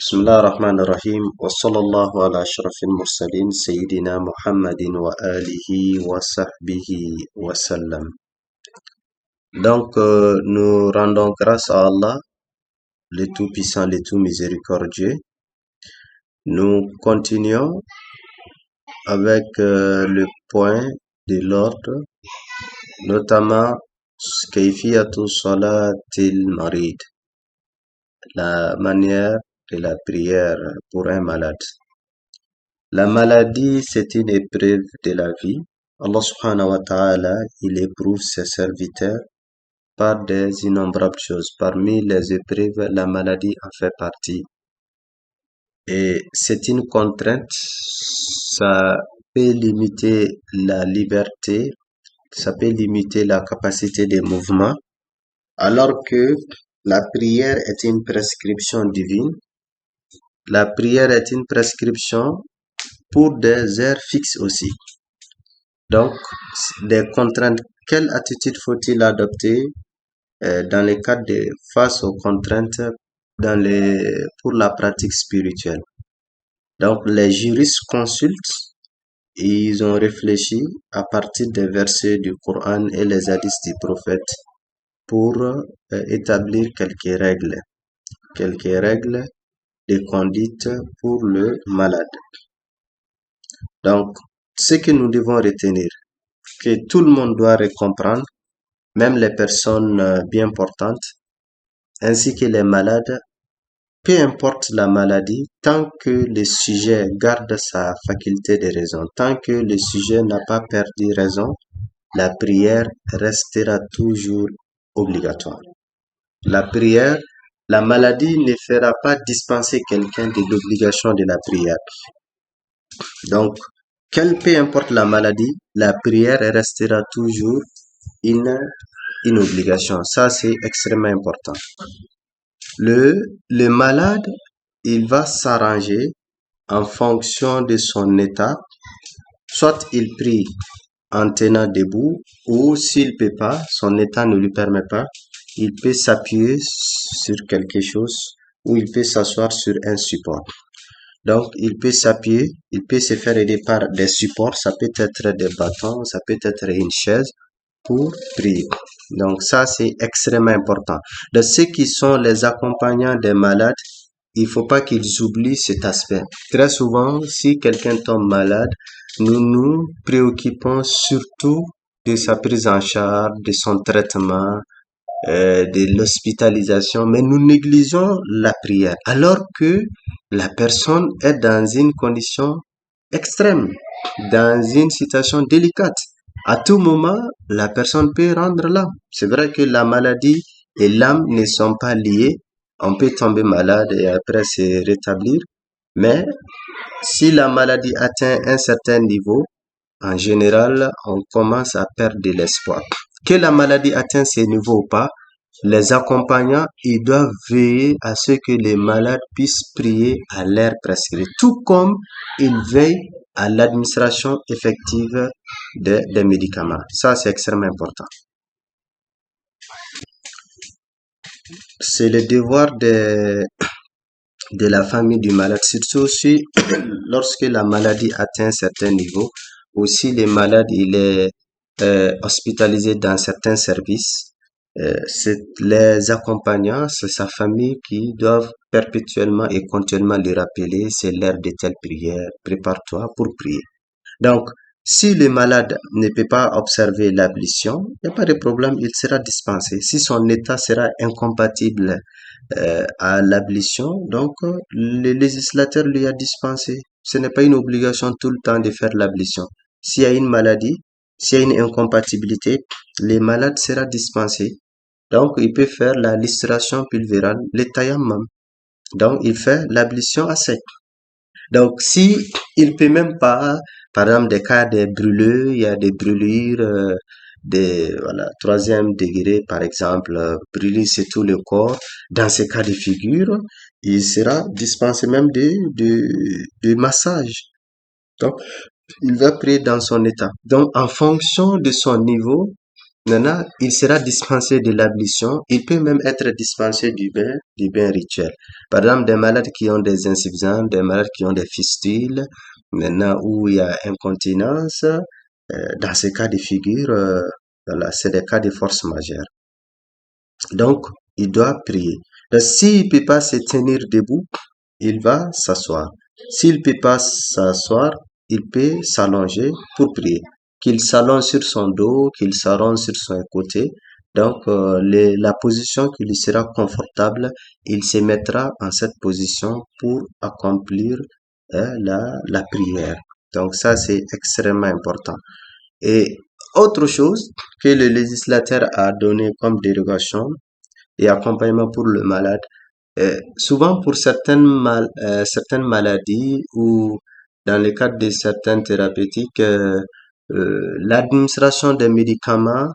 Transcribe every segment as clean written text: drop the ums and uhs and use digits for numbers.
بسم الله الرحمن الرحيم وصلى الله على أشرف المرسلين سيدنا محمد وآله وصحبه وسلم. Nous rendons grâce à Allah, le Tout-Puissant, le Tout-Miséricordieux. Nous continuons avec le point de l'ordre, notamment Kayfiyatu Salatil Marid, la manière de la prière pour un malade. La maladie, c'est une épreuve de la vie. Allah subhanahu wa ta'ala, il éprouve ses serviteurs par des innombrables choses. Parmi les épreuves, la maladie en fait partie. Et c'est une contrainte, ça peut limiter la liberté, ça peut limiter la capacité de mouvement, alors que la prière est une prescription divine. La prière est une prescription pour des heures fixes aussi. Donc, des contraintes, quelle attitude faut-il adopter dans le cadre de face aux contraintes pour la pratique spirituelle? Donc, les juristes consultent, ils ont réfléchi à partir des versets du Coran et les hadiths du prophète pour établir quelques règles de conduite pour le malade. Donc, ce que nous devons retenir, que tout le monde doit comprendre, même les personnes bien portantes, ainsi que les malades, peu importe la maladie, tant que le sujet garde sa faculté de raison, tant que le sujet n'a pas perdu raison, la prière restera toujours obligatoire. La prière, la maladie ne fera pas dispenser quelqu'un de l'obligation de la prière. Donc, peu importe la maladie, la prière restera toujours une obligation. Ça, c'est extrêmement important. Le malade, il va s'arranger en fonction de son état. Soit il prie en tenant debout, ou s'il peut pas, son état ne lui permet pas, il peut s'appuyer sur quelque chose, ou il peut s'asseoir sur un support. Donc, il peut s'appuyer, il peut se faire aider par des supports, ça peut être des bâtons, ça peut être une chaise pour prier. Donc, ça, c'est extrêmement important. De ceux qui sont les accompagnants des malades, il faut pas qu'ils oublient cet aspect. Très souvent, si quelqu'un tombe malade, nous nous préoccupons surtout de sa prise en charge, de son traitement, de l'hospitalisation, mais nous négligeons la prière, alors que la personne est dans une condition extrême, dans une situation délicate. À tout moment, la personne peut rendre l'âme. C'est vrai que la maladie et l'âme ne sont pas liées. On peut tomber malade et après se rétablir, mais si la maladie atteint un certain niveau, en général, on commence à perdre de l'espoir. Que la maladie atteigne ce niveau ou pas, les accompagnants, ils doivent veiller à ce que les malades puissent prier à l'heure prescrite, tout comme ils veillent à l'administration effective des médicaments. Ça, c'est extrêmement important. C'est le devoir de la famille du malade, surtout aussi lorsque la maladie atteint un certain niveau. Aussi, le malade, il est hospitalisé dans certains services. C'est les accompagnants, c'est sa famille qui doivent perpétuellement et continuellement lui rappeler, c'est l'heure de telle prière, prépare-toi pour prier. Donc, si le malade ne peut pas observer l'ablution, il n'y a pas de problème, il sera dispensé. Si son état sera incompatible à l'ablution, donc le législateur lui a dispensé. Ce n'est pas une obligation tout le temps de faire l'ablution. S'il y a une maladie, s'il y a une incompatibilité, le malade sera dispensé. Donc, il peut faire la lustration pulvérale, le tayammum. Donc, il fait l'ablution à sec. Donc, si il peut même pas, par exemple, des cas de brûlures, il y a des brûlures, voilà, 3e degré, par exemple, brûler c'est tout le corps. Dans ces cas de figure, il sera dispensé même de massage. Donc, il va prier dans son état. Donc, en fonction de son niveau, Maintenant, il sera dispensé de l'ablution. Il peut même être dispensé du bain rituel. Par exemple, des malades qui ont des insuffisances, des malades qui ont des fistules, maintenant où il y a incontinence, dans ces cas de figure, voilà, c'est des cas de force majeure. Donc, il doit prier. Donc, s'il ne peut pas se tenir debout, il va s'asseoir. S'il ne peut pas s'asseoir, il peut s'allonger pour prier. Qu'il s'allonge sur son dos, qu'il s'allonge sur son côté. Donc, la position qui lui sera confortable, il se mettra en cette position pour accomplir la prière. Donc, ça, c'est extrêmement important. Et autre chose que le législateur a donné comme dérogation et accompagnement pour le malade, souvent pour certaines maladies ou dans le cadre de certaines thérapeutiques, l'administration des médicaments,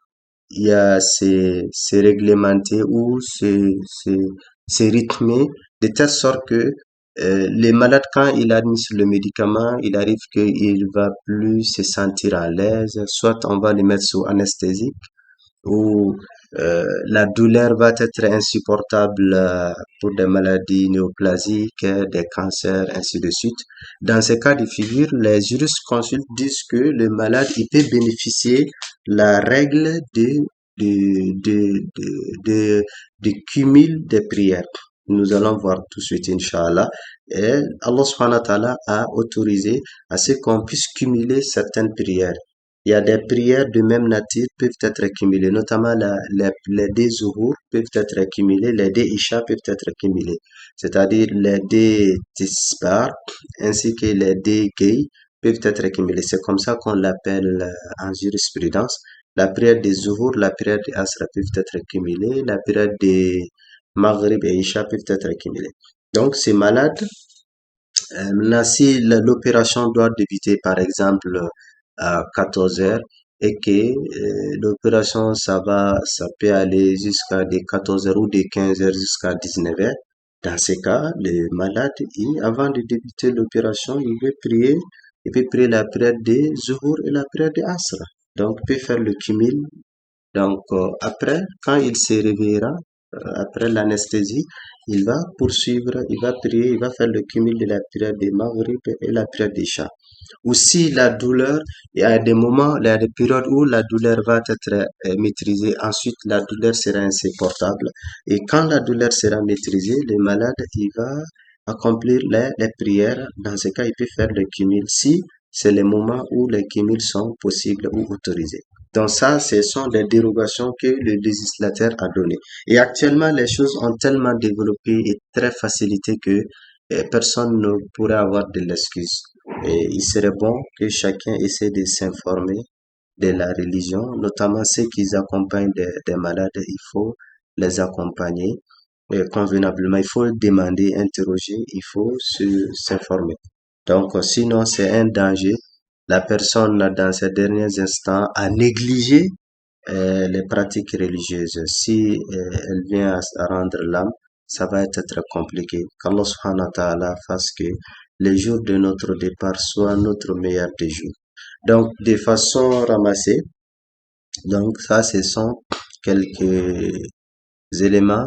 il y a c'est réglementé ou c'est rythmé de telle sorte que les malades, quand il administre le médicament, il arrive qu'il va plus se sentir à l'aise, soit on va le mettre sous anesthésie où la douleur va être insupportable pour des maladies néoplasiques, des cancers, ainsi de suite. Dans ces cas de figure, les jurisconsultes disent que le malade il peut bénéficier la règle de cumul des prières. Nous allons voir tout de suite, Inch'Allah. Et Allah subhanahu wa ta'ala a autorisé à ce qu'on puisse cumuler certaines prières. Il y a des prières de même nature peuvent être cumulées, notamment les deux zuhur peuvent être cumulés, les deux isha peuvent être cumulés, c'est-à-dire les deux tisbar ainsi que les deux gay peuvent être cumulés. C'est comme ça qu'on l'appelle en jurisprudence. La prière des zuhur, la prière des asra peuvent être cumulées, la prière des maghrib et isha peuvent être cumulées. Donc, ces malades maintenant, si l'opération doit débuter, par exemple, à 14 heures et que l'opération, ça peut aller jusqu'à des 14 heures ou des 15 heures jusqu'à 19 heures. Dans ces cas, le malade, avant de débuter l'opération, il peut prier la prière des Zuhur et la prière des Asra. Donc, il peut faire le cumul. Donc, après, quand il se réveillera, après l'anesthésie, il va poursuivre, il va prier, il va faire le cumul de la prière des Maghrib et la prière des Chats. Aussi, la douleur, il y a des moments, il y a des périodes où la douleur va être maîtrisée. Ensuite, la douleur sera insupportable. Et quand la douleur sera maîtrisée, le malade, il va accomplir les prières. Dans ce cas, il peut faire le cumul si c'est les moments où les cumuls sont possibles ou autorisés. Donc ça, ce sont des dérogations que le législateur a données. Et actuellement, les choses ont tellement développé et très facilité que personne ne pourrait avoir de l'excuse. Et il serait bon que chacun essaie de s'informer de la religion, notamment ceux qui accompagnent des malades. Il faut les accompagner convenablement. Il faut demander, interroger, il faut s'informer. Donc, sinon, c'est un danger. La personne, dans ces derniers instants, a négligé les pratiques religieuses. Si elle vient à rendre l'âme, ça va être très compliqué. Qu'Allah subhanahu wa ta'ala fasse que les jours de notre départ soient notre meilleur des jours. Donc, de façon ramassée, donc ça, ce sont quelques éléments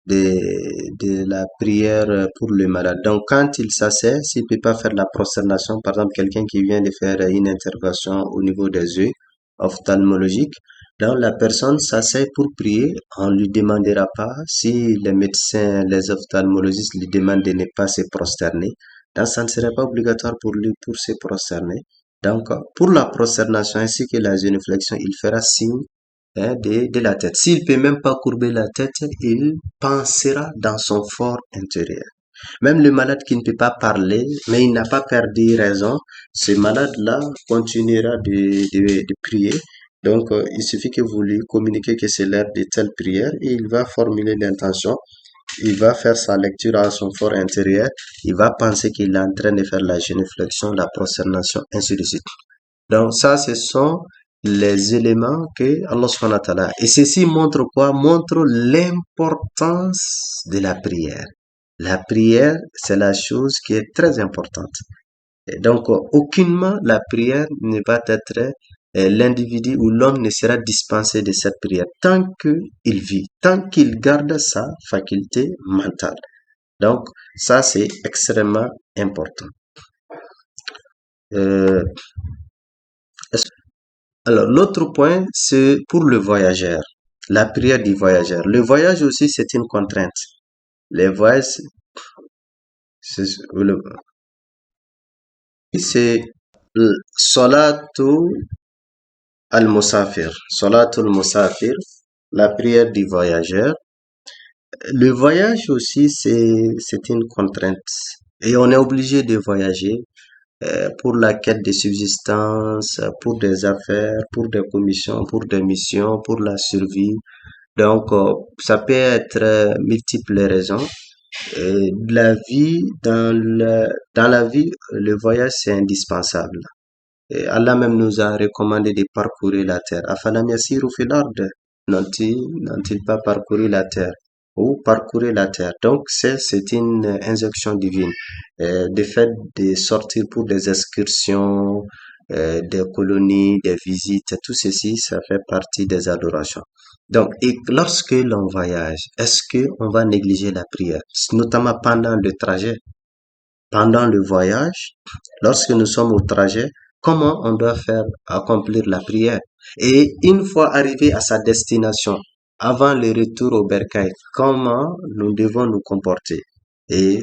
de la prière pour le malade. Donc, quand il s'assied, s'il peut pas faire la prosternation, par exemple, quelqu'un qui vient de faire une intervention au niveau des yeux, ophtalmologique, donc la personne s'assied pour prier, on lui demandera pas si les médecins, les ophtalmologistes lui demandent de ne pas se prosterner. Donc, ça ne serait pas obligatoire pour lui pour se prosterner. Donc, pour la prosternation ainsi que la génuflexion, il fera signe de la tête. S'il peut même pas courber la tête, il pensera dans son fort intérieur. Même le malade qui ne peut pas parler, mais il n'a pas perdu raison, ce malade-là continuera de prier. Donc, il suffit que vous lui communiquez que c'est l'heure de telle prière et il va formuler l'intention. Il va faire sa lecture à son fort intérieur. Il va penser qu'il est en train de faire la génuflexion, la prosternation, ainsi de suite. Donc ça, ce sont les éléments que Allah subhanahu wa ta'ala. Et ceci montre quoi? Montre l'importance de la prière. La prière, c'est la chose qui est très importante. Et donc, aucunement la prière ne va être l'individu ou l'homme ne sera dispensé de cette prière tant qu'il vit, tant qu'il garde sa faculté mentale. Donc, ça, c'est extrêmement important. Euh, alors, l'autre point, c'est pour le voyageur, la prière du voyageur. Le voyage aussi, c'est une contrainte. Les voyages, c'est c'est Salatu al-Musafir. Salatu al-Musafir, la prière du voyageur. Le voyage aussi, c'est une contrainte. Et on est obligé de voyager pour la quête de subsistance, pour des affaires, pour des commissions, pour des missions, pour la survie. Donc, ça peut être multiples raisons. La vie, dans la vie, le voyage, c'est indispensable. Et Allah même nous a recommandé de parcourir la terre. Afalam yasiru fil ard. N'ont-ils pas parcouru la terre? Ou parcourir la terre. Donc, c'est une injonction divine. De fait de sortir pour des excursions, des colonies, des visites, tout ceci, ça fait partie des adorations. Donc, et lorsque l'on voyage, est-ce que on va négliger la prière? Notamment pendant le trajet, pendant le voyage, lorsque nous sommes au trajet, comment on doit faire accomplir la prière. Et une fois arrivé à sa destination, avant le retour au bercail, comment nous devons nous comporter. Et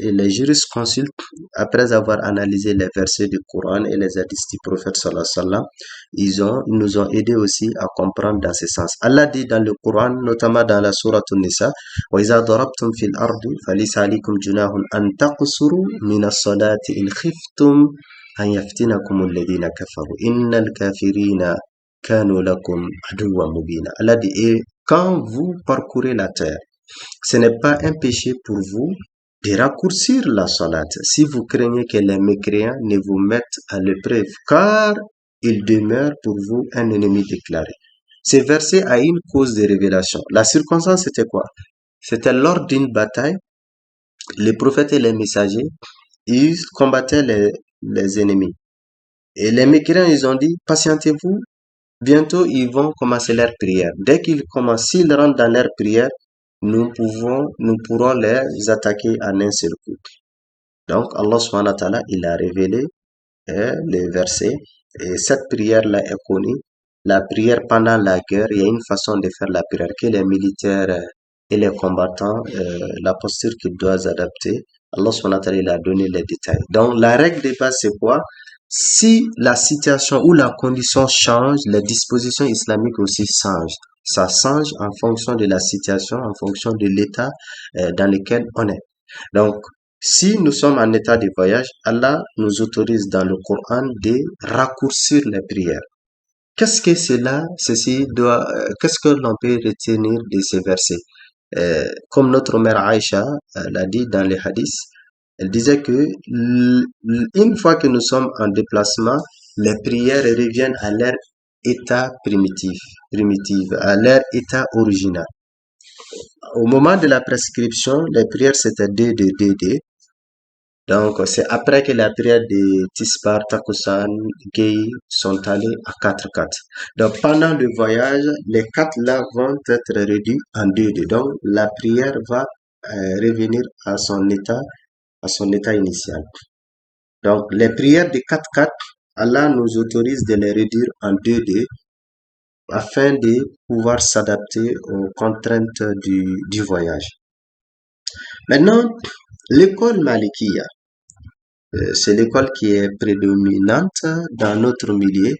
les juristes consultent, après avoir analysé les versets du Coran et les hadiths du prophète sallallahu alayhi wa sallam, ils nous ont aidés aussi à comprendre dans ce sens. Allah dit dans le Coran, notamment dans la sourate An-Nisa, وَإِذَا ضَرَبْتُمْ فِي الْأَرْضِ فَلَيْسَ عَلَيْكُمْ جُنَاحٌ أَن تَقْصُرُوا مِنَ الصَّلَاةِ إِنْ خِفْتُمْ أَن يَفْتِنَكُمُ الَّذِينَ كَفَرُوا إِنَّ الْكَافِرِينَ كَانُوا لَكُمْ عَدُوًّا مُبِينًا. Allah dit, et quand vous parcourez la terre, ce n'est pas un péché pour vous de raccourcir la salat si vous craignez que les mécréants ne vous mettent à l'épreuve, car il demeure pour vous un ennemi déclaré. Ce verset a une cause de révélation. La circonstance, c'était quoi? C'était lors d'une bataille, les prophètes et les messagers, ils combattaient les ennemis. Et les mécréants, ils ont dit, patientez-vous, bientôt ils vont commencer leur prière. Dès qu'ils commencent, s'ils rentrent dans leur prière, nous pourrons les attaquer en un seul coup. Donc, Allah subhanahu wa ta'ala, il a révélé les versets, et cette prière-là est connue. La prière pendant la guerre, il y a une façon de faire la prière que les militaires et les combattants, la posture qu'ils doivent adapter. Allah subhanahu wa ta'ala, il a donné les détails. Donc, la règle de base, c'est quoi? Si la situation ou la condition change, les dispositions islamiques aussi changent. Ça change en fonction de la situation, en fonction de l'état dans lequel on est. Donc, si nous sommes en état de voyage, Allah nous autorise dans le Coran de raccourcir les prières. Qu'est-ce que cela, qu'est-ce que l'on peut retenir de ces versets? Comme notre mère Aïcha l'a dit dans les hadiths, elle disait que une fois que nous sommes en déplacement, les prières reviennent à leur état primitif, à leur état original. Au moment de la prescription, les prières c'était 2-2-2-2. Donc, c'est après que la prière de Tispar, Takusan, Gei sont allées à 4-4. Donc, pendant le voyage, les 4 là vont être réduits en 2-2. Donc, la prière va revenir à son état initial. Donc, les prières de 4-4, Allah nous autorise de les réduire en 2-2 afin de pouvoir s'adapter aux contraintes du voyage. Maintenant, l'école Malikiya, c'est l'école qui est prédominante dans notre milieu,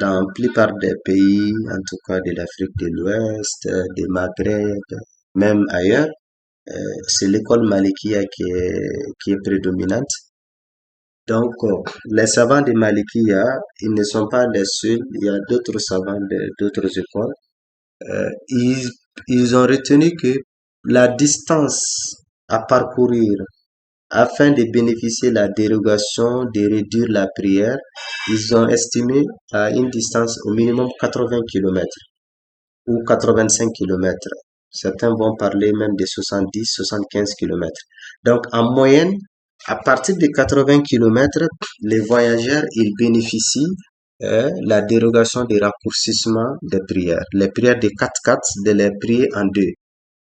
dans la plupart des pays, en tout cas de l'Afrique de l'Ouest, du Maghreb, même ailleurs. C'est l'école Malikiya qui est prédominante. Donc, les savants de Malikiya, ils ne sont pas les seuls, il y a d'autres savants d'autres écoles. Ils ont retenu que la distance à parcourir afin de bénéficier de la dérogation, de réduire la prière, ils ont estimé à une distance au minimum 80 km ou 85 km. Certains vont parler même de 70, 75 km. Donc, en moyenne, À partir de 80 kilomètres, les voyageurs, ils bénéficient la dérogation des raccourcissements des prières. Les prières de 4-4, de les prier en deux.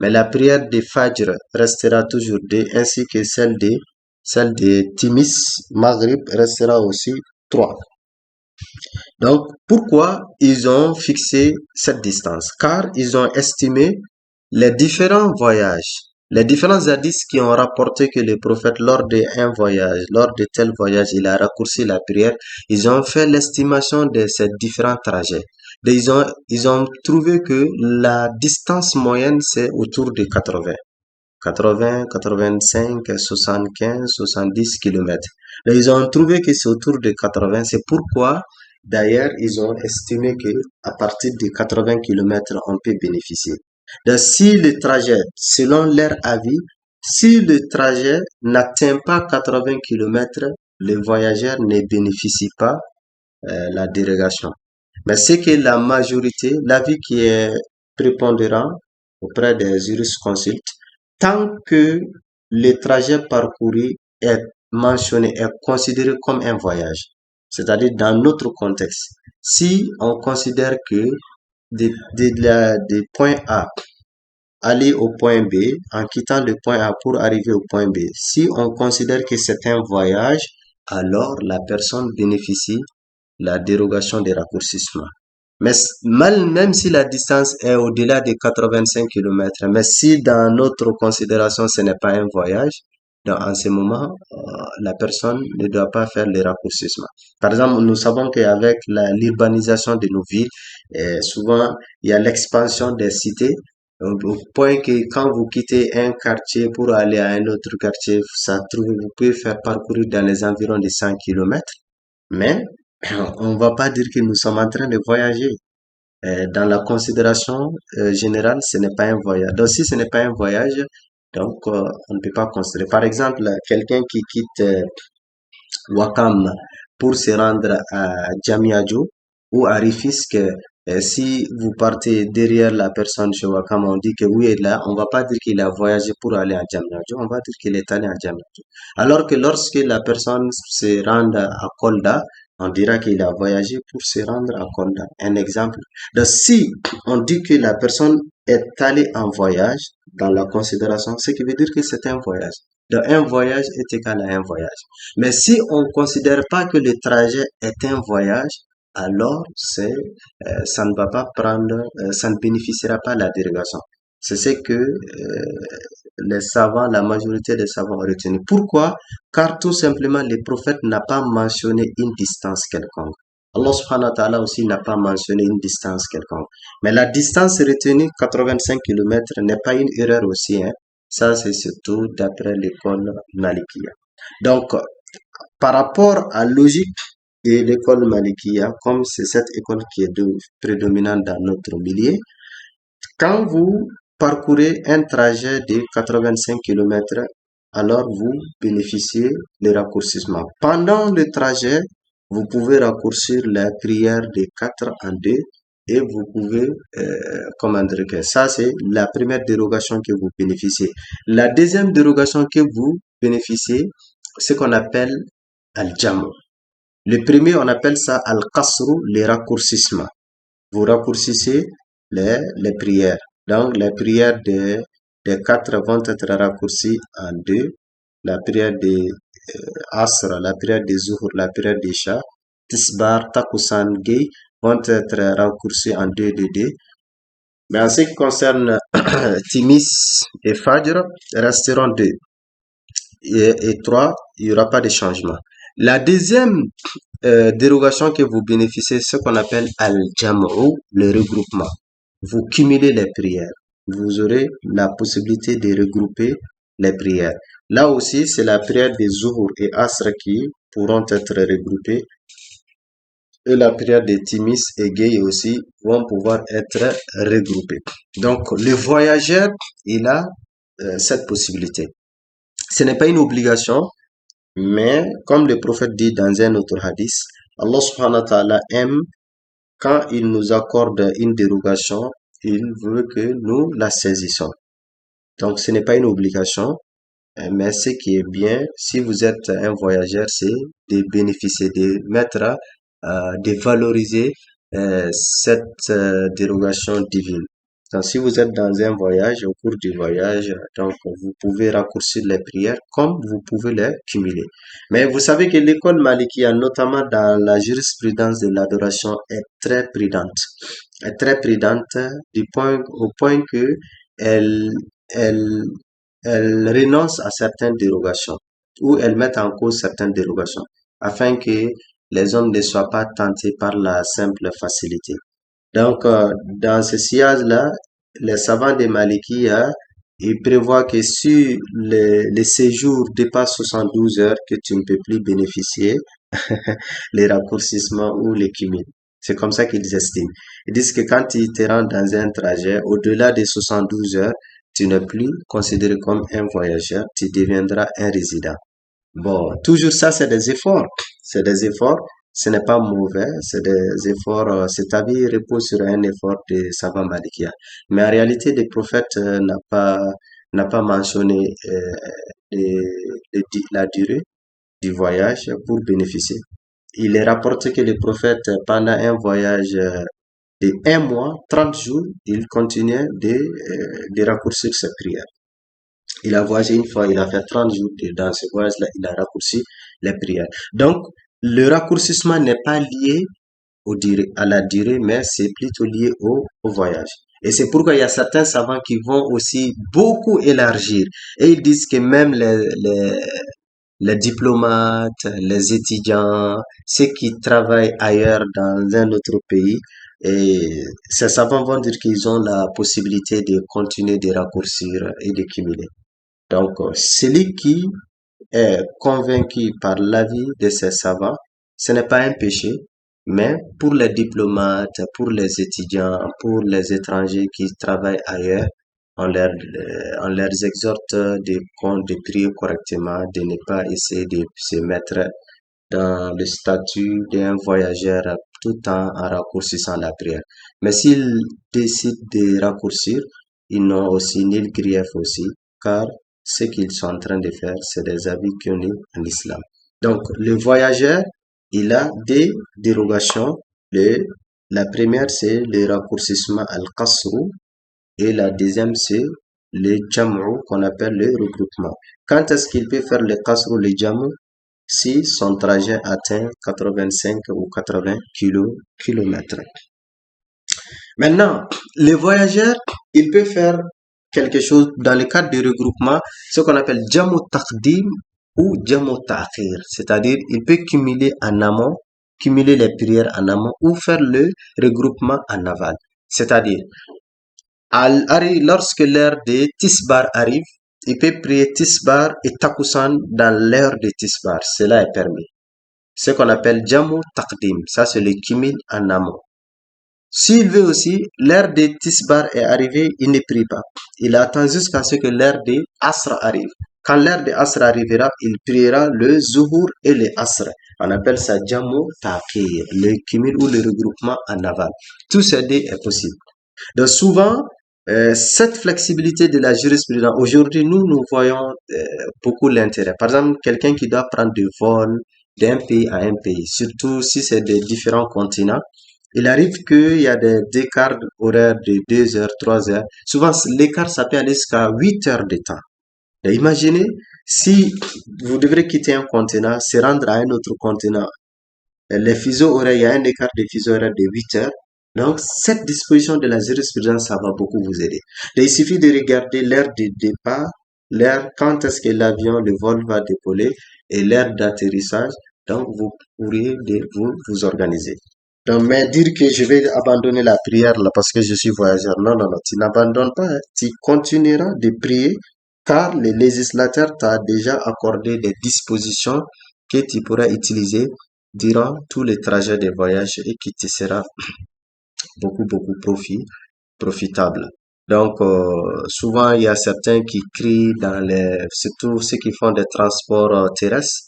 Mais la prière de Fajr restera toujours deux, ainsi que celle de Timis, Maghrib restera aussi trois. Donc, pourquoi ils ont fixé cette distance? Car ils ont estimé les différents voyages, les différents hadiths qui ont rapporté que le prophète, lors de tel voyage, il a raccourci la prière, ils ont fait l'estimation de ces différents trajets. Et ils ont trouvé que la distance moyenne, c'est autour de 80. 80, 85, 75, 70 kilomètres. Et ils ont trouvé que c'est autour de 80. C'est pourquoi, d'ailleurs, ils ont estimé que à partir de 80 kilomètres, on peut bénéficier. Donc, si le trajet, selon leur avis, si le trajet n'atteint pas 80 kilomètres, le voyageur ne bénéficie pas la dérogation. Mais c'est que la majorité, l'avis qui est prépondérant auprès des jurisconsultes, tant que le trajet parcouru est mentionné, est considéré comme un voyage, c'est-à-dire dans notre contexte, si on considère que de point A aller au point B, en quittant le point A pour arriver au point B, si on considère que c'est un voyage, alors la personne bénéficie la dérogation des raccourcissements. Mais même si la distance est au-delà de 85 kilomètres, mais si dans notre considération ce n'est pas un voyage, donc en ce moment, la personne ne doit pas faire les raccourcissements. Par exemple, nous savons qu'avec l'urbanisation de nos villes, souvent il y a l'expansion des cités, au point que quand vous quittez un quartier pour aller à un autre quartier, vous pouvez faire parcourir dans les environs de 100 kilomètres. Mais on va pas dire que nous sommes en train de voyager. Dans la considération générale, ce n'est pas un voyage. Donc, si ce n'est pas un voyage, donc on ne peut pas considérer. Par exemple, quelqu'un qui quitte Wakam pour se rendre à Djamniadjou ou à Rifisque, si vous partez derrière la personne chez Wakam, on dit que oui, est là, on va pas dire qu'il a voyagé pour aller à Djamniadjou, on va dire qu'il est allé à Djamniadjou. Alors que lorsque la personne se rend à Kolda, on dira qu'il a voyagé pour se rendre à Kolda. Un exemple. Donc, si on dit que la personne est allée en voyage, dans la considération, ce qui veut dire que c'est un voyage. Donc, un voyage est égal à un voyage. Mais si on ne considère pas que le trajet est un voyage, alors ça ne va pas prendre, ça ne bénéficiera pas de la dérogation. C'est ce que les savants, la majorité des savants ont retenu. Pourquoi? Car tout simplement, le prophète n'a pas mentionné une distance quelconque. Allah subhanahu wa ta'ala aussi n'a pas mentionné une distance quelconque. Mais la distance retenue, 85 kilomètres, n'est pas une erreur aussi. Hein. Ça, c'est surtout d'après l'école Malikiya. Donc, par rapport à logique et l'école Malikiya, comme c'est cette école qui est prédominante dans notre milieu, quand vous parcourez un trajet de 85 kilomètres, alors vous bénéficiez des raccourcissements. Pendant le trajet, vous pouvez raccourcir la prière de 4 en 2 et vous pouvez, comment dire que ça c'est la première dérogation que vous bénéficiez. La deuxième dérogation que vous bénéficiez, c'est ce qu'on appelle al-jamu. Le premier, on appelle ça al-qasru, les raccourcissements. Vous raccourcissez les prières. Donc, les prières des 4 vont être raccourcies en 2. La prière de Asr, la prière de Zuhur, la prière de Isha, Tisbar, Takusan, Gay vont être raccourcies en 2 de 2. Mais en ce qui concerne Timis et Fajr, resteront 2. Et 3, il n'y aura pas de changement. La deuxième dérogation que vous bénéficiez, c'est ce qu'on appelle al-jam'u, le regroupement. Vous cumulez les prières. Vous aurez la possibilité de regrouper les prières. Là aussi, c'est la prière des Zuhur et Asr qui pourront être regroupées. Et la prière des Timis et Gay aussi vont pouvoir être regroupées. Donc, le voyageur, il a cette possibilité. Ce n'est pas une obligation, mais comme le prophète dit dans un autre hadith, Allah subhanahu wa ta'ala aime quand il nous accorde une dérogation, il veut que nous la saisissons. Donc ce n'est pas une obligation, Mais ce qui est bien, si vous êtes un voyageur, c'est de bénéficier, de mettre, de valoriser cette dérogation divine. Donc, si vous êtes dans un voyage, au cours du voyage, donc vous pouvez raccourcir les prières comme vous pouvez les cumuler. Mais vous savez que l'école Malikia, notamment dans la jurisprudence de l'adoration, est très prudente au point que elle, elle, elle renonce à certaines dérogations ou elle met en cause certaines dérogations afin que les hommes ne soient pas tentés par la simple facilité. Donc, dans ce sillage-là, les savants des Malikiya, ils prévoient que si le séjour dépasse 72 heures, que tu ne peux plus bénéficier les raccourcissements ou les cumuls. C'est comme ça qu'ils estiment. Ils disent que quand tu te rends dans un trajet, au-delà des 72 heures, tu n'es plus considéré comme un voyageur, tu deviendras un résident. Bon, toujours ça, c'est des efforts. C'est des efforts. Ce n'est pas mauvais. C'est des efforts. Cet avis repose sur un effort de savant malikia. Mais en réalité, le prophète n'a pas mentionné la durée du voyage pour bénéficier. Il est rapporté que le prophète, pendant un voyage de 1 mois, 30 jours, il continuait de raccourcir ses prières. Il a voyagé une fois, il a fait 30 jours dans ce voyage-là, il a raccourci les prières. Donc, le raccourcissement n'est pas lié à la durée, mais c'est plutôt lié au voyage. Et c'est pourquoi il y a certains savants qui vont aussi beaucoup élargir. Et ils disent que même les diplomates, les étudiants, ceux qui travaillent ailleurs dans un autre pays, et ces savants vont dire qu'ils ont la possibilité de continuer de raccourcir et de cumuler. Donc, celui qui est convaincu par l'avis de ces savants, ce n'est pas un péché, mais pour les diplomates, pour les étudiants, pour les étrangers qui travaillent ailleurs, on leur exhorte de prier correctement, de ne pas essayer de se mettre dans le statut d'un voyageur tout en raccourcissant la prière. Mais s'ils décident de raccourcir, ils n'ont aussi nul grief aussi, car ce qu'ils sont en train de faire, c'est des habits connus en islam. Donc, le voyageur, il a des dérogations. La première, c'est le raccourcissement al-qasru et la deuxième, c'est le jam'u qu'on appelle le regroupement. Quand est-ce qu'il peut faire le qasru, le jam'u? Si son trajet atteint 85 ou 80 kilomètres. Maintenant, le voyageur, il peut faire quelque chose dans le cadre du regroupement, ce qu'on appelle jamu taqdim ou jamu ta'khir. C'est-à-dire, il peut cumuler en amont, cumuler les prières en amont ou faire le regroupement en aval. C'est-à-dire, lorsque l'heure de Tisbar arrive, il peut prier Tisbar et Takusan dans l'heure de Tisbar. Cela est permis. Ce qu'on appelle Jamu Taqdim. Ça, c'est le cumul en amont. S'il veut aussi, l'heure de Tisbar est arrivée, il ne prie pas. Il attend jusqu'à ce que l'heure de Asr arrive. Quand l'heure de Asr arrivera, il priera le Zuhur et le Asr. On appelle ça Jamu Taqir, le cumul ou le regroupement en aval. Tout ce deux est possible. Donc souvent, cette flexibilité de la jurisprudence, aujourd'hui, nous voyons beaucoup l'intérêt. Par exemple, quelqu'un qui doit prendre des vols d'un pays à un pays, surtout si c'est des différents continents, il arrive qu'il y a des écarts horaires de 2 heures, 3 heures. Souvent, l'écart, ça peut aller jusqu'à 8 heures de temps. Et imaginez, si vous devrez quitter un continent, se rendre à un autre continent, les fuseaux horaires, il y a un écart de fuseaux horaires de 8 heures. Donc, cette disposition de la jurisprudence, ça va beaucoup vous aider. Donc, il suffit de regarder l'heure de départ, l'heure, quand est-ce que l'avion, le vol va décoller et l'heure d'atterrissage. Donc, vous pourriez vous organiser. Donc, mais dire que je vais abandonner la prière là parce que je suis voyageur. Non, non, non, tu n'abandonnes pas. Hein. Tu continueras de prier car le législateur t'a déjà accordé des dispositions que tu pourras utiliser durant tous les trajets de voyage et qui te sera beaucoup profitable. Donc, souvent, il y a certains qui crient surtout ceux qui font des transports terrestres.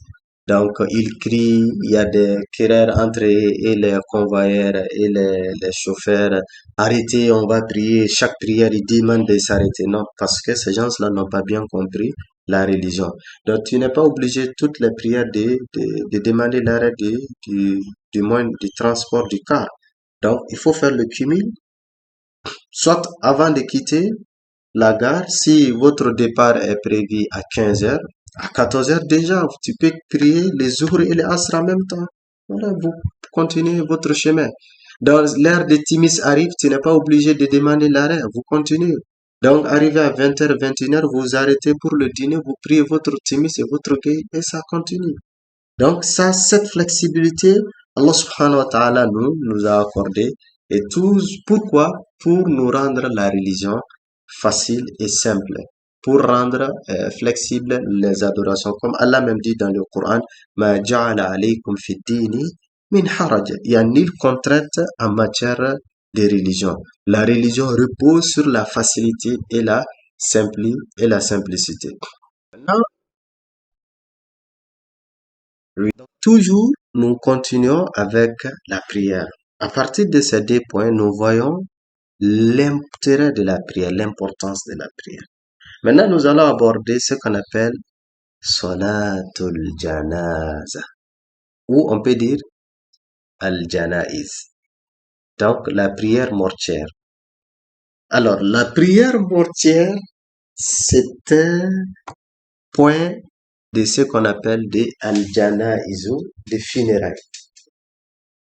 Donc, ils crient, il y a des querelles entre eux et les convoyeurs et les chauffeurs. Arrêtez, on va prier. Chaque prière, ils demandent de s'arrêter. Non, parce que ces gens-là n'ont pas bien compris la religion. Donc, tu n'es pas obligé toutes les prières de demander l'arrêt du moins du transport du car. Donc, il faut faire le cumul, soit avant de quitter la gare, si votre départ est prévu à 15 heures, à 14 heures déjà, tu peux prier les jours et les asr en même temps. Voilà, vous continuez votre chemin. Dans l'heure de Timis arrive, tu n'es pas obligé de demander l'arrêt, vous continuez. Donc, arrivé à 20 h, 21 h, vous arrêtez pour le dîner, vous priez votre Timis et votre Gay et ça continue. Donc, ça, cette flexibilité, Allah subhanahu wa ta'ala nous a accordé. Et tout, pourquoi? Pour nous rendre la religion facile et simple. Pour rendre flexible les adorations. Comme Allah même dit dans le Coran, Ma ja'ala alaykum fi dini min haraj. Il n'y a nulle contrainte en matière de religion. La religion repose sur la facilité et la simplicité. Maintenant, oui. Donc, toujours, nous continuons avec la prière. À partir de ces deux points, nous voyons l'intérêt de la prière, l'importance de la prière. Maintenant, nous allons aborder ce qu'on appelle Salatul Janaza, ou on peut dire Al-Janaiz. Donc, la prière mortuaire. Alors, la prière mortuaire, c'est un point de ce qu'on appelle des Al-Janaiz, des funérailles.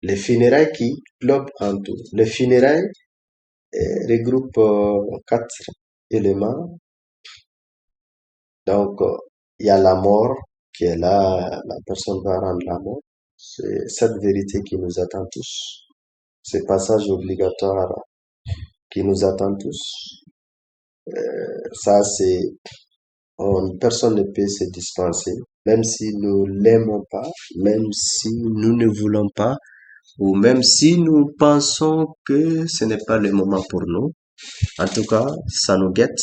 Les funérailles qui globent en tout. Les funérailles regroupent quatre éléments. Donc, il y a la mort qui est là, la personne va rendre la mort. C'est cette vérité qui nous attend tous. Ce passage obligatoire qui nous attend tous. Ça, c'est, personne ne peut se dispenser, même si nous l'aimons pas, même si nous ne voulons pas, ou même si nous pensons que ce n'est pas le moment pour nous. En tout cas, ça nous guette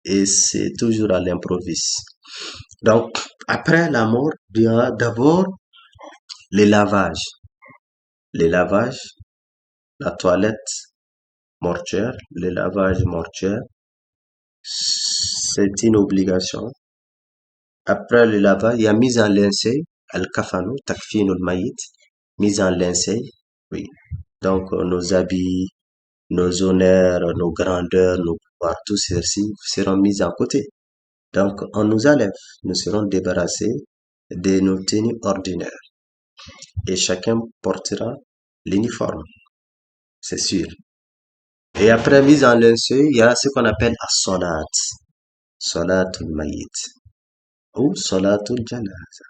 et c'est toujours à l'improviste. Donc, après la mort, il y a d'abord les lavages. Les lavages, la toilette mortuaire, le lavage mortuaire, c'est une obligation. Après le lavage, il y a mise en linceul, al-kafanu, takfinul mayit, mise en linceul, oui. Donc, nos habits, nos honneurs, nos grandeurs, nos pouvoirs, tous ceux-ci seront mis à côté. Donc, on nous enlève, nous serons débarrassés de nos tenues ordinaires. Et chacun portera l'uniforme, c'est sûr. Et après mise en linceul, il y a ce qu'on appelle as-salat, salatul mayit, ou salatul janaza.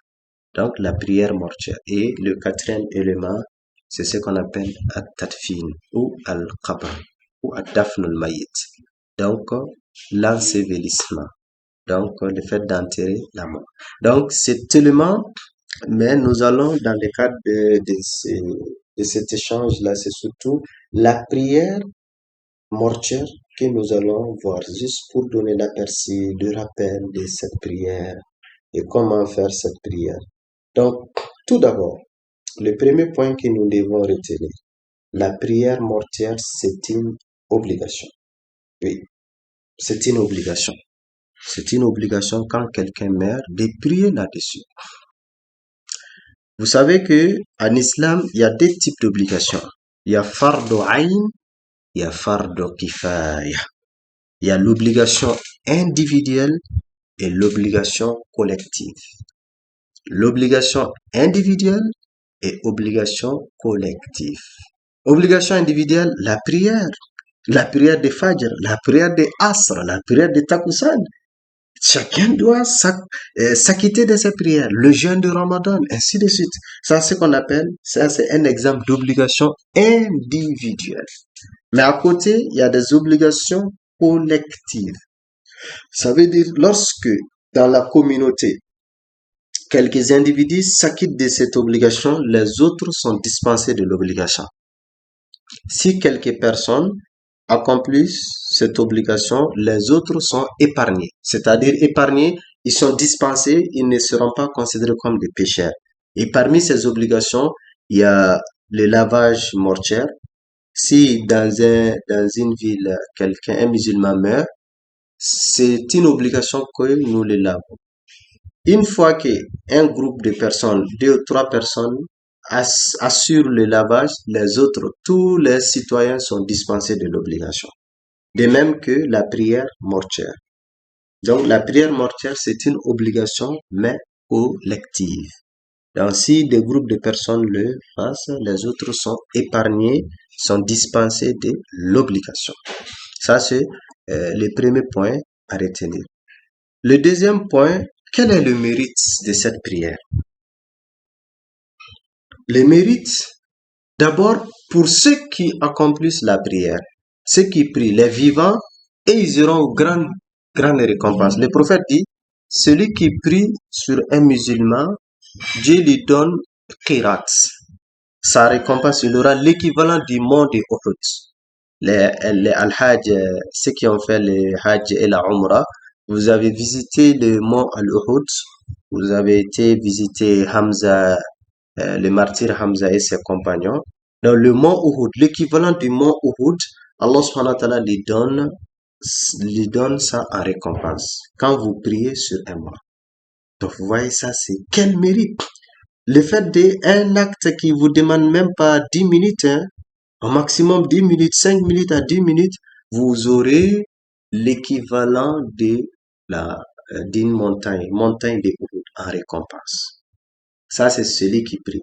Donc, la prière mortuaire. Et le quatrième élément, c'est ce qu'on appelle at-tadfin, ou al-qabr, ou ad-dafnul mayit. Donc, l'ensevelissement. Donc, le fait d'enterrer la mort. Donc, c'est tellement, mais nous allons dans le cadre de cet échange-là, c'est surtout la prière mortuaire que nous allons voir, juste pour donner l'aperçu, le rappel de cette prière et comment faire cette prière. Donc, tout d'abord, le premier point que nous devons retenir, la prière mortuaire, c'est une obligation. Oui, c'est une obligation. C'est une obligation quand quelqu'un meurt de prier là-dessus. Vous savez que en islam, il y a deux types d'obligations. Il y a fardu ayn, il y a fardu kifaya. Il y a l'obligation individuelle et l'obligation collective. L'obligation individuelle et obligation collective. Obligation individuelle, la prière de Fajr, la prière de Asr, la prière de Takusan. Chacun doit s'acquitter de ses prières, le jeûne de Ramadan, ainsi de suite. Ça, c'est ce qu'on appelle, ça, c'est un exemple d'obligation individuelle. Mais à côté, il y a des obligations collectives. Ça veut dire, lorsque dans la communauté, quelques individus s'acquittent de cette obligation, les autres sont dispensés de l'obligation. Si quelques personnes accomplissent cette obligation, les autres sont épargnés. C'est-à-dire épargnés, ils sont dispensés, ils ne seront pas considérés comme des pécheurs. Et parmi ces obligations, il y a le lavage mortuaire. Si dans une ville, un musulman meurt, c'est une obligation que nous les lavons. Une fois qu'un groupe de personnes, 2 ou 3 personnes, assure le lavage, les autres, tous les citoyens sont dispensés de l'obligation. De même que la prière mortuaire. Donc, la prière mortuaire, c'est une obligation, mais collective. Donc, si des groupes de personnes le fassent, les autres sont épargnés, sont dispensés de l'obligation. Ça, c'est le premier point à retenir. Le deuxième point, quel est le mérite de cette prière? Le mérite, d'abord, pour ceux qui accomplissent la prière, ceux qui prient, les vivants, et ils auront grande récompense. Le prophète dit, celui qui prie sur un musulman, Dieu lui donne qirat. Sa récompense, il aura l'équivalent du mont de Uhud. Les al-Hajj, ceux qui ont fait le Hajj et la Umrah, vous avez visité le mont al-Uhud, vous avez été visiter Hamza, le martyr Hamza et ses compagnons. Dans le mont Uhud, l'équivalent du mont Uhud, Allah subhanahu wa ta'ala lui donne ça en récompense quand vous priez sur un mort. Donc vous voyez ça, c'est quel mérite. Le fait d'un acte qui vous demande même pas 10 minutes, au maximum 10 minutes, 5 minutes à 10 minutes, vous aurez l'équivalent d'une montagne de Uhud en récompense. Ça, c'est celui qui prie.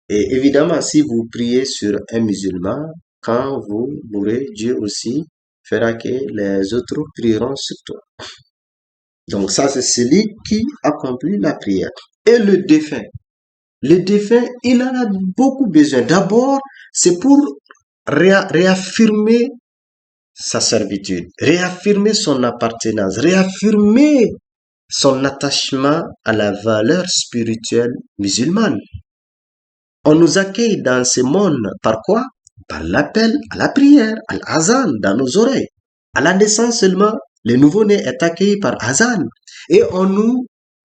Et évidemment, si vous priez sur un musulman, quand vous mourrez, Dieu aussi fera que les autres prieront sur toi. Donc ça, c'est celui qui accomplit la prière. Et le défunt, il en a beaucoup besoin. D'abord, c'est pour réaffirmer sa servitude, réaffirmer son appartenance, réaffirmer son attachement à la valeur spirituelle musulmane. On nous accueille dans ce monde par quoi? Par l'appel à la prière, à l'azan dans nos oreilles. À la naissance seulement, le nouveau-né est accueilli par azan. Et on nous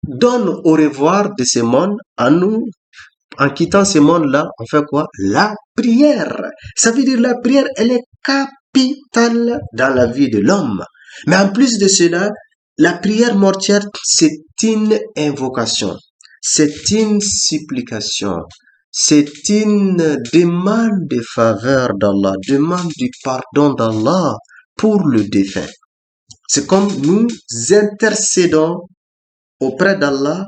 donne au revoir de ce monde en quittant ce monde-là, on fait quoi? La prière. Ça veut dire la prière, elle est capitale dans la vie de l'homme. Mais en plus de cela, la prière mortuaire, c'est une invocation, c'est une supplication, c'est une demande de faveur d'Allah, demande du pardon d'Allah pour le défunt. C'est comme nous intercédons auprès d'Allah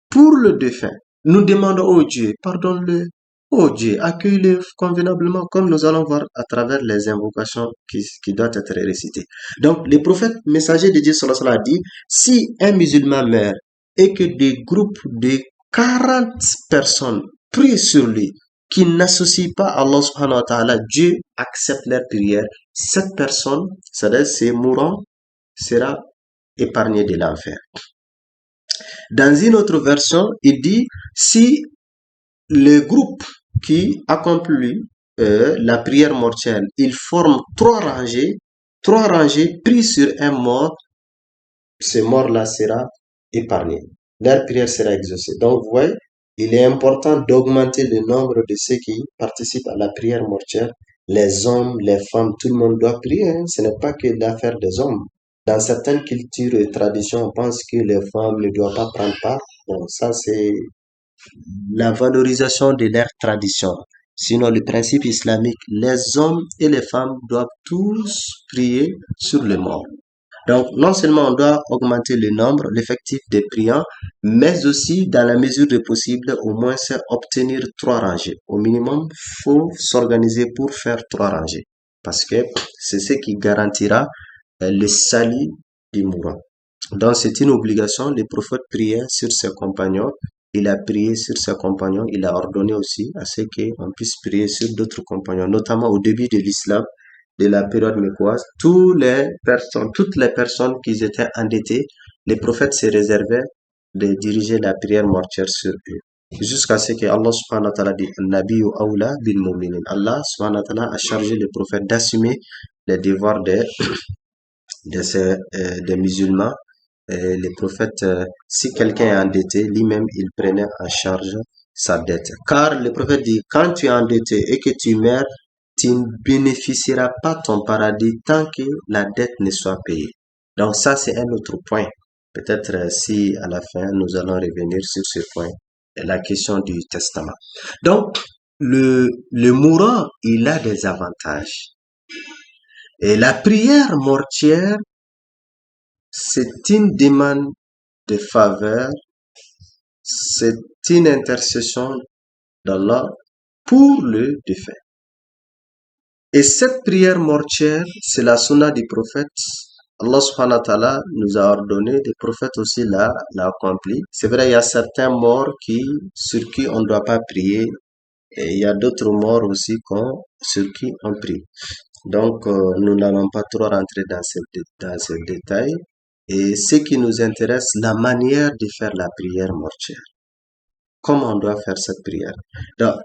pour le défunt. Nous demandons au Dieu, pardonne-le. Oh Dieu, accueille-le convenablement, comme nous allons voir à travers les invocations qui doivent être récitées. Donc, le prophète messager de Dieu sallallahu alayhi wa sallam dit, si un musulman meurt et que des groupes de 40 personnes prient sur lui, qui n'associent pas Allah subhanahu wa ta'ala, Dieu accepte leur prière. Cette personne, c'est-à-dire ces mourants, sera épargné de l'enfer. Dans une autre version, il dit, si le groupe qui accomplit la prière mortuaire, il forme 3 rangées prises sur un mort, ce mort-là sera épargné. Leur prière sera exaucée. Donc, vous voyez, il est important d'augmenter le nombre de ceux qui participent à la prière mortuaire. Les hommes, les femmes, tout le monde doit prier. Ce n'est pas que l'affaire des hommes. Dans certaines cultures et traditions, on pense que les femmes ne doivent pas prendre part. Bon, ça, c'est la valorisation de leur tradition. Sinon, le principe islamique, les hommes et les femmes doivent tous prier sur le mort. Donc, non seulement on doit augmenter le nombre, l'effectif des priants, mais aussi, dans la mesure du possible, au moins c'est obtenir 3 rangées. Au minimum, faut s'organiser pour faire 3 rangées. Parce que c'est ce qui garantira le salut du mourant. Donc, c'est une obligation. Le prophète priait sur ses compagnons. Il a prié sur ses compagnons. Il a ordonné aussi à ce qu'on puisse prier sur d'autres compagnons, notamment au début de l'islam, de la période mécoise. Toutes les personnes qui étaient endettées, les prophètes se réservaient de diriger la prière mortuaire sur eux. Jusqu'à ce que Allah subhanahu wa ta'ala dit Nabiyu awla bil mu'minin. Allah subhanahu wa ta'ala a chargé les prophètes d'assumer les devoirs des musulmans. Les prophètes, si quelqu'un est endetté, lui-même, il prenait en charge sa dette. Car le prophète dit, quand tu es endetté et que tu meurs, tu ne bénéficieras pas ton paradis tant que la dette ne soit payée. Donc ça, c'est un autre point. Peut-être si à la fin, nous allons revenir sur ce point, la question du testament. Donc, le mourant, il a des avantages. Et la prière mortuaire, c'est une demande de faveur, c'est une intercession d'Allah pour le défunt. Et cette prière mortuaire, c'est la sunna du prophète. Allah subhanahu wa ta'ala nous a ordonné, les prophètes aussi l'a accompli. C'est vrai, il y a certains morts sur qui on ne doit pas prier, et il y a d'autres morts aussi sur qui on prie. Donc, nous n'allons pas trop rentrer dans ce détail. Et ce qui nous intéresse, la manière de faire la prière mortuaire. Comment on doit faire cette prière. Donc,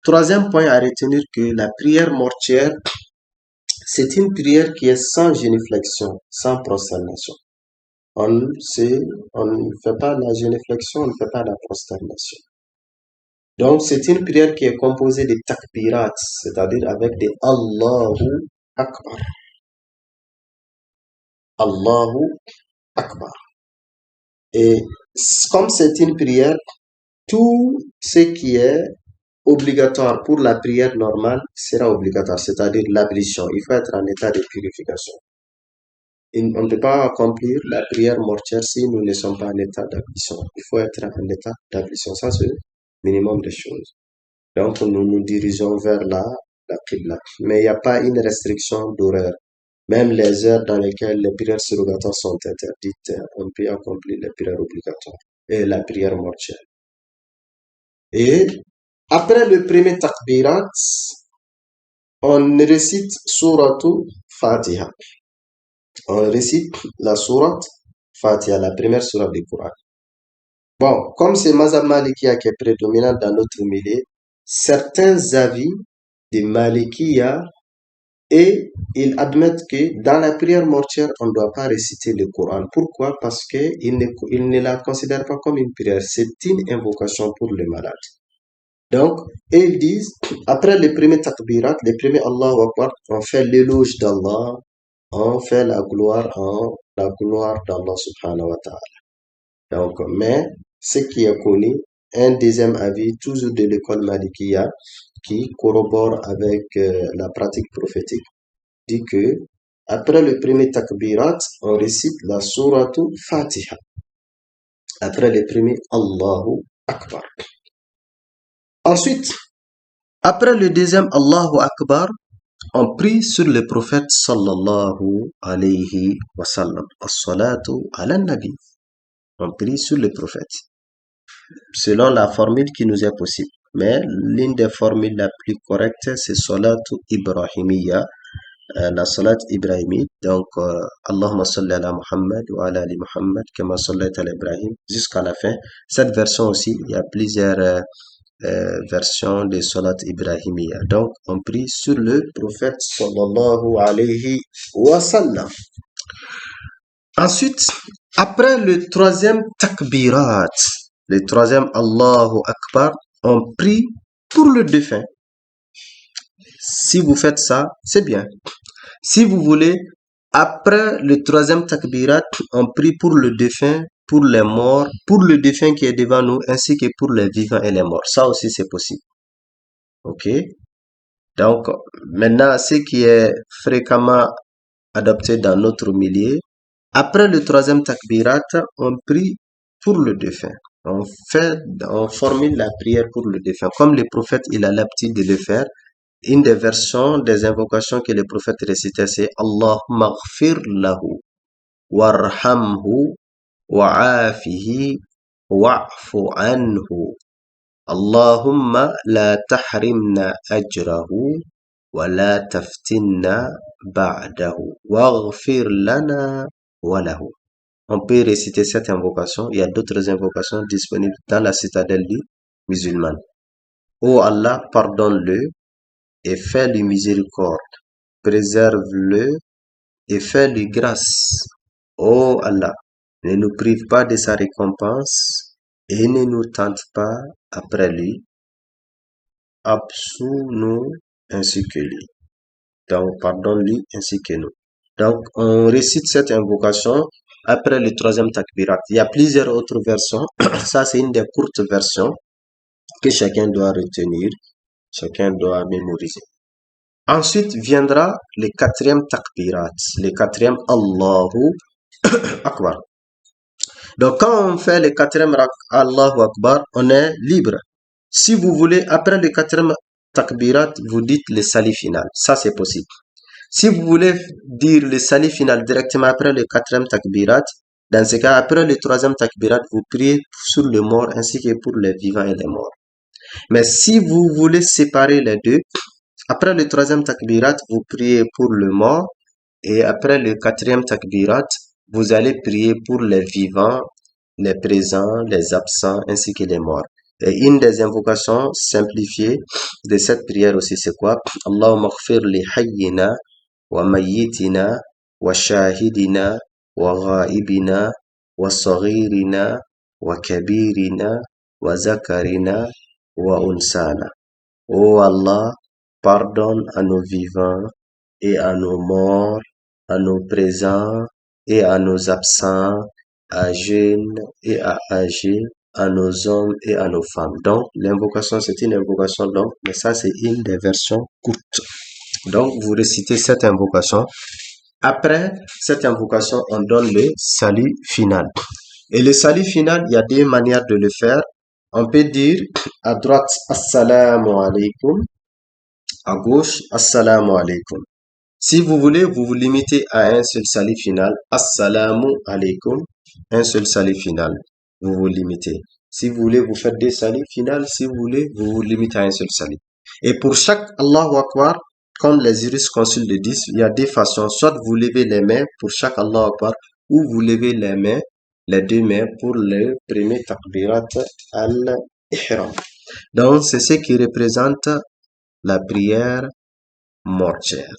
troisième point à retenir que la prière mortuaire, c'est une prière qui est sans génuflexion, sans prosternation. On ne fait pas la génuflexion, on ne fait pas la prosternation. Donc, c'est une prière qui est composée de takbirat, c'est-à-dire avec des Allahu Akbar. Allahu Akbar. Et comme c'est une prière, tout ce qui est obligatoire pour la prière normale sera obligatoire, c'est-à-dire l'ablution. Il faut être en état de purification. On ne peut pas accomplir la prière mortuaire si nous ne sommes pas en état d'ablution. Il faut être en état d'ablution. Ça, c'est le minimum des choses. Donc, nous nous dirigeons vers la Qibla. Mais il n'y a pas une restriction d'horaire. Même les heures dans lesquelles les prières surrogatoires sont interdites, on peut accomplir les prières obligatoires et la prière mortuaire. Et après le premier takbirat, on récite Suratu Fatiha. On récite la sourate Fatiha, la première sourate du Coran. Bon, comme c'est Mazhab Malikiya qui est prédominant dans notre milieu, certains avis des Malikiya et ils admettent que dans la prière mortuaire, on ne doit pas réciter le Coran. Pourquoi? Parce qu'ils ne la considèrent pas comme une prière. C'est une invocation pour le malade. Donc, ils disent, après les premiers takbirat, les premiers Allahu Akbar, on fait l'éloge d'Allah, on fait la gloire d'Allah subhanahu wa ta'ala. Donc, mais ce qui est connu, un deuxième avis, toujours de l'école Malikiya, qui corrobore avec la pratique prophétique, dit que après le premier takbirat, on récite la sourate Fatiha. Après le premier Allahu Akbar. Ensuite, après le deuxième Allahu Akbar, on prie sur le prophète sallallahu alayhi wa sallam. As-salatu ala nabi. On prie sur le prophète. Selon la formule qui nous est possible. Mais l'une des formules la plus correcte, c'est salatu ibrahimiyya. La salat ibrahimique. Donc, Allahumma salli ala Muhammad wa ala ali Muhammad kama sallayta ala Ibrahim jusqu'à la fin. Cette version aussi, il y a plusieurs version de Salat Ibrahimiyya. Donc, on prie sur le prophète sallallahu alayhi wa sallam. Ensuite, après le troisième takbirat, le troisième Allahu Akbar, on prie pour le défunt. Si vous faites ça, c'est bien. Si vous voulez, après le troisième takbirat, on prie pour le défunt, pour les morts, pour le défunt qui est devant nous, ainsi que pour les vivants et les morts. Ça aussi, c'est possible. Ok? Donc, maintenant, ce qui est fréquemment adopté dans notre milieu, après le troisième takbirat, on prie pour le défunt. On formule la prière pour le défunt. Comme le prophète, il a l'habitude de le faire. Une des versions des invocations que le prophète récitait, c'est Allahumma ghfir lahu, warhamhu, wa'afihi, wa'fu anhu. Allahumma la tahrimna ajrahu, wa la taftinna ba'dahu, waghfir lana wa lahu. On peut réciter cette invocation. Il y a d'autres invocations disponibles dans la citadelle musulmane. Oh Allah, pardonne-le et fais-lui miséricorde. Préserve-le et fais-lui grâce. Oh Allah, ne nous prive pas de sa récompense et ne nous tente pas après lui. Absous-nous ainsi que lui. Donc, pardonne-lui ainsi que nous. Donc, on récite cette invocation après le troisième takbirat. Il y a plusieurs autres versions. Ça, c'est une des courtes versions que chacun doit retenir, chacun doit mémoriser. Ensuite viendra le quatrième takbirat, le quatrième Allahu Akbar. Donc, quand on fait le quatrième Allahu Akbar, on est libre. Si vous voulez, après le quatrième takbirat, vous dites le salut final. Ça, c'est possible. Si vous voulez dire le salut final directement après le quatrième takbirat, dans ce cas, après le troisième takbirat, vous priez sur le mort ainsi que pour les vivants et les morts. Mais si vous voulez séparer les deux, après le troisième takbirat, vous priez pour le mort et après le quatrième takbirat, vous allez prier pour les vivants, les présents, les absents ainsi que les morts. Et une des invocations simplifiées de cette prière aussi, c'est quoi? Allahumma ighfir li hayyina wa mayyitina wa shahidina wa ghaibina wa saghirina wa kabirina wa zakarina wa unsana. Oh Allah, pardonne à nos vivants et à nos morts, à nos présents et à nos absents, à jeunes et à âgés, à nos hommes et à nos femmes. Donc, l'invocation, c'est une invocation donc, mais ça, c'est une des versions courtes. Donc, vous récitez cette invocation. Après cette invocation, on donne le salut final. Et le salut final, il y a deux manières de le faire. On peut dire à droite, Assalamu alaikum, à gauche, Assalamu alaikum. Si vous voulez, vous vous limitez à un seul salut final, Assalamu alaikum, un seul salut final. Vous vous limitez. Si vous voulez, vous faites des saluts finaux. Si vous voulez, vous vous limitez à un seul salut. Et pour chaque Allahu Akbar, comme les jurisconsuls le disent, il y a deux façons. Soit vous levez les mains pour chaque Allahu Akbar, ou vous levez les mains, les deux mains pour le premier takbirat al-ihram. Donc, c'est ce qui représente la prière mortuaire.